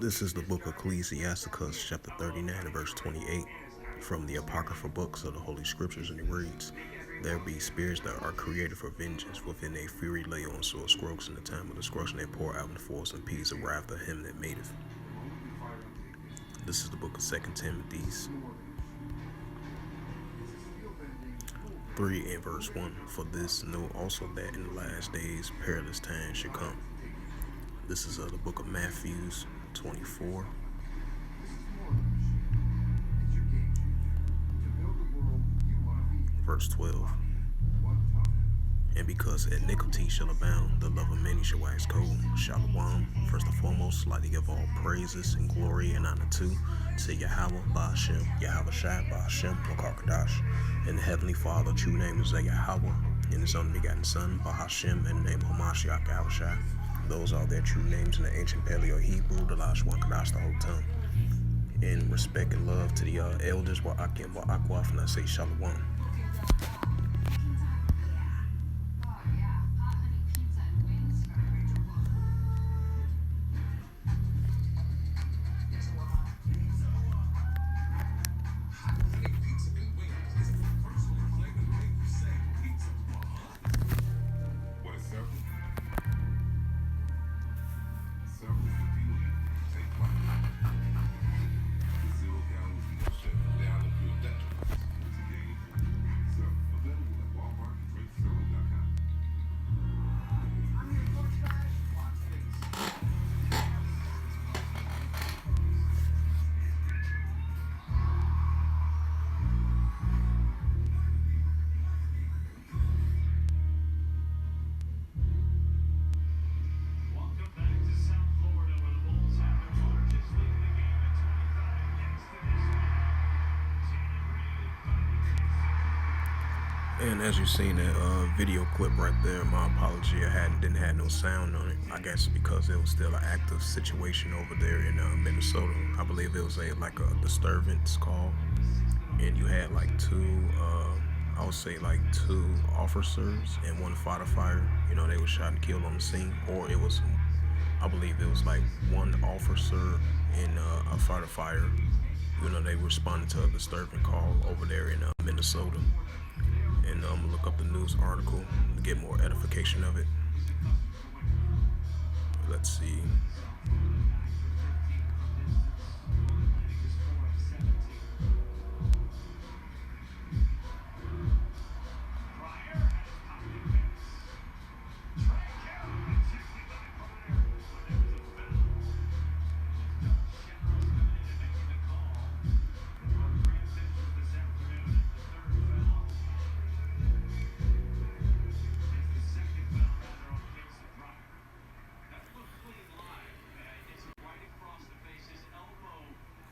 This is the book of Ecclesiasticus, chapter 39, and verse 28, from the apocryphal books of the Holy Scriptures, and it reads, "There be spirits that are created for vengeance, within a fury lay on sore strokes, in the time of destruction they pour out in force and peace of wrath of him that madeth." This is the book of 2 Timothy 3 and verse 1, "For this know also that in the last days perilous times should come." This is the book of Matthew 24. Verse 12. "And because iniquity shall abound, the love of many shall wax cold." Shalom. First and foremost, like to give all praises and glory and honor to Yahweh, Ba'ashem, Yahweh Shai, Ba'ashem, Makar-Kadash. And the Heavenly Father, true name is Yahweh, and His only begotten Son, Ba'ashem, and the name of Hamashiach, Yahweh Shai. Those are their true names in the ancient Paleo-Hebrew, the Lashwan Kadash, the whole tongue. In respect and love to the elders, Wa'akim, Wa'akwaf, and I say Shalom. And as you seen that video clip right there, my apology, I didn't have no sound on it. I guess because it was still an active situation over there in Minnesota. I believe it was a disturbance call, and you had two officers and one firefighter. They were shot and killed on the scene, or I believe it was one officer and a firefighter. They responded to a disturbance call over there in Minnesota. And I'm gonna look up the news article to get more edification of it. Let's see.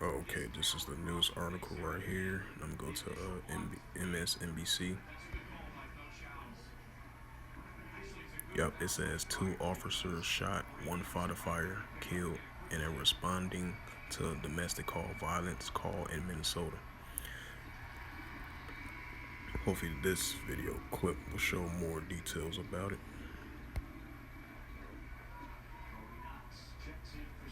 Okay, this is the news article right here. I'm gonna go to MSNBC. Yep, it says 2 officers shot, 1 firefighter killed, and they're responding to a domestic violence call in Minnesota. Hopefully this video clip will show more details about it.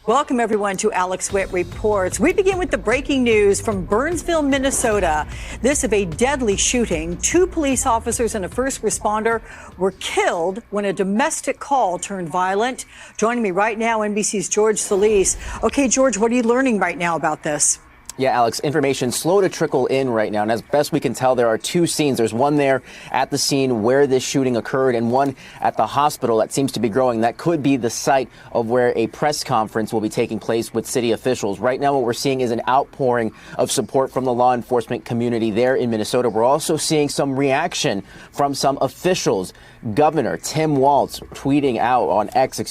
Welcome, everyone, to Alex Witt Reports. We begin with the breaking news from Burnsville, Minnesota. This of a deadly shooting. 2 police officers and a first responder were killed when a domestic call turned violent. Joining me right now, NBC's George Solis. Okay, George, what are you learning right now about this? Yeah, Alex, information slow to trickle in right now. And as best we can tell, there are 2 scenes. There's one there at the scene where this shooting occurred and one at the hospital that seems to be growing. That could be the site of where a press conference will be taking place with city officials. Right now, what we're seeing is an outpouring of support from the law enforcement community there in Minnesota. We're also seeing some reaction from some officials. Governor Tim Walz tweeting out on X,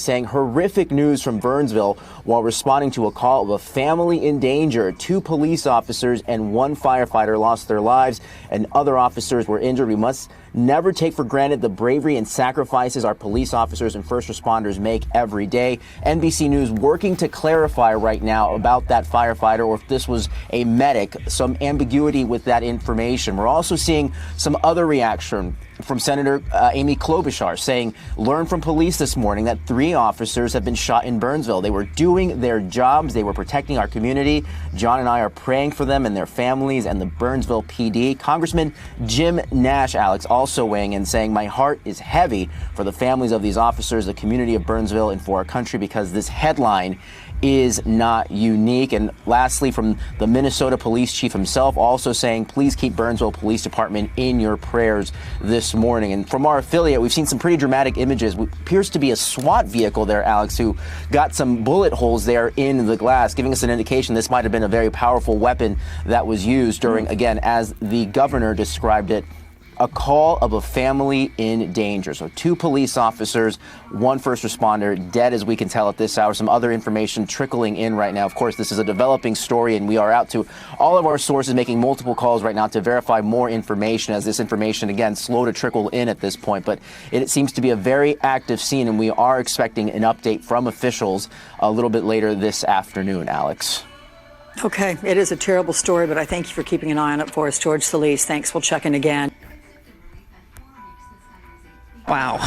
saying horrific news from Burnsville while responding to a call of a family in danger. 2 police officers and 1 firefighter lost their lives and other officers were injured. We must never take for granted the bravery and sacrifices our police officers and first responders make every day. NBC News working to clarify right now about that firefighter or if this was a medic, some ambiguity with that information. We're also seeing some other reaction from Senator Amy Klobuchar saying, learn from police this morning that 3 officers have been shot in Burnsville. They were doing their jobs. They were protecting our community. John and I are praying for them and their families and the Burnsville PD. Congressman Jim Nash, Alex, also weighing in saying, my heart is heavy for the families of these officers, the community of Burnsville, and for our country because this headline is not unique. And lastly, from the Minnesota police chief himself also saying, please keep Burnsville Police Department in your prayers this morning. And from our affiliate, we've seen some pretty dramatic images. It appears to be a SWAT vehicle there, Alex, who got some bullet holes there in the glass, giving us an indication this might have been a very powerful weapon that was used during, again, as the governor described it, a call of a family in danger. So 2 police officers, 1 first responder dead, as we can tell at this hour. Some other information trickling in right now. Of course, this is a developing story, and we are out to all of our sources making multiple calls right now to verify more information, as this information, again, slow to trickle in at this point. But it seems to be a very active scene, and we are expecting an update from officials a little bit later this afternoon, Alex. Okay, it is a terrible story, but I thank you for keeping an eye on it for us. George Solis, thanks. We'll check in again. Wow.